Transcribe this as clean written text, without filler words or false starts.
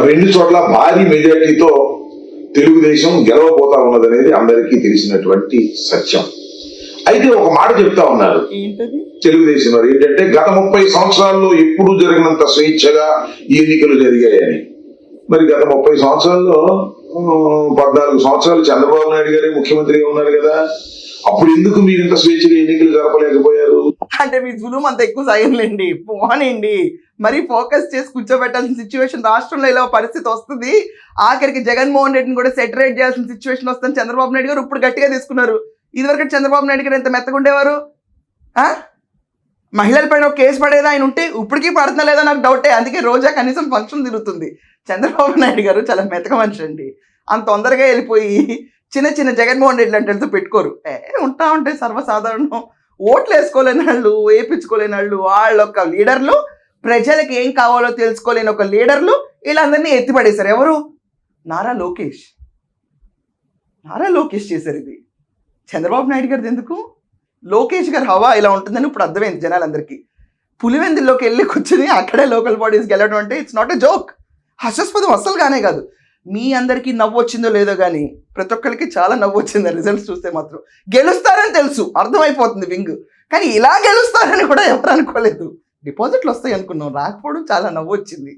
రెండు చోట్ల భారీ మెజారిటీతో తెలుగుదేశం గెలవబోతా ఉన్నదనేది అందరికీ తెలిసినటువంటి సత్యం. అయితే ఒక మాట చెప్తా ఉన్నారు తెలుగుదేశం వారు, ఏంటంటే గత 30 సంవత్సరాల్లో ఎప్పుడూ జరిగినంత స్వేచ్ఛగా ఈ ఎన్నికలు జరిగాయని. మరి గత 30 సంవత్సరాల్లో 14 సంవత్సరాలు చంద్రబాబు నాయుడు గారే ముఖ్యమంత్రిగా ఉన్నారు కదా, అప్పుడు ఎందుకు మీరు ఇంత స్వేచ్ఛగా ఎన్నికలు జరపలేకపోయారు? అంటే మీ జులుం అంత ఎక్కువ సాయంలేండి, పోనండి. మరి ఫోకస్ చేసి కూర్చోబెట్టాల్సిన సిచ్యువేషన్ రాష్ట్రంలో ఇలా పరిస్థితి వస్తుంది. ఆఖరికి జగన్మోహన్ రెడ్డిని కూడా సెటరేట్ చేయాల్సిన సిచ్యువేషన్ వస్తుంది. చంద్రబాబు నాయుడు గారు ఇప్పుడు గట్టిగా తీసుకున్నారు. ఇదివరకు చంద్రబాబు నాయుడు గారు ఎంత మెత్తగా ఉండేవారు. మహిళల పైన ఒక కేసు పడేదా ఆయన ఉంటే, ఇప్పటికీ పడుతున్నా లేదా నాకు డౌటే. అందుకే రోజా కనీసం ఫంక్షన్ తిరుగుతుంది. చంద్రబాబు నాయుడు గారు చాలా మెతక మనిషి అండి. అంత తొందరగా వెళ్ళిపోయి చిన్న చిన్న జగన్మోహన్ రెడ్డి అంటే పెట్టుకోరు. ఉంటా ఉంటే సర్వసాధారణం. ఓట్లు వేసుకోలేని వాళ్ళు, వేయించుకోలేని వాళ్ళు, వాళ్ళొక్క లీడర్లు, ప్రజలకు ఏం కావాలో తెలుసుకోలేని ఒక లీడర్లు, వీళ్ళందరినీ ఎత్తిపడేశారు. ఎవరు? నారా లోకేష్ చేశారు ఇది. చంద్రబాబు నాయుడు గారిది ఎందుకు? లోకేష్ గారు హవా ఇలా ఉంటుందని ఇప్పుడు అర్థమైంది జనాలందరికీ. పులివెందుల్లోకి వెళ్ళి కూర్చుని అక్కడే లోకల్ బాడీస్ గెలవడం అంటే ఇట్స్ నాట్ ఎ జోక్. హాస్యాస్పదం అస్సలు కానే కాదు. మీ అందరికీ నవ్వు వచ్చిందో లేదో కానీ ప్రతి ఒక్కరికి చాలా నవ్వు వచ్చింది రిజల్ట్స్ చూస్తే మాత్రం. గెలుస్తారని తెలుసు, అర్థమైపోతుంది వింగ్, కానీ ఇలా గెలుస్తారని కూడా ఎవరు అనుకోలేదు. డిపాజిట్లు వస్తాయి అనుకున్నాం, రాకపోవడం చాలా నవ్వు వచ్చింది.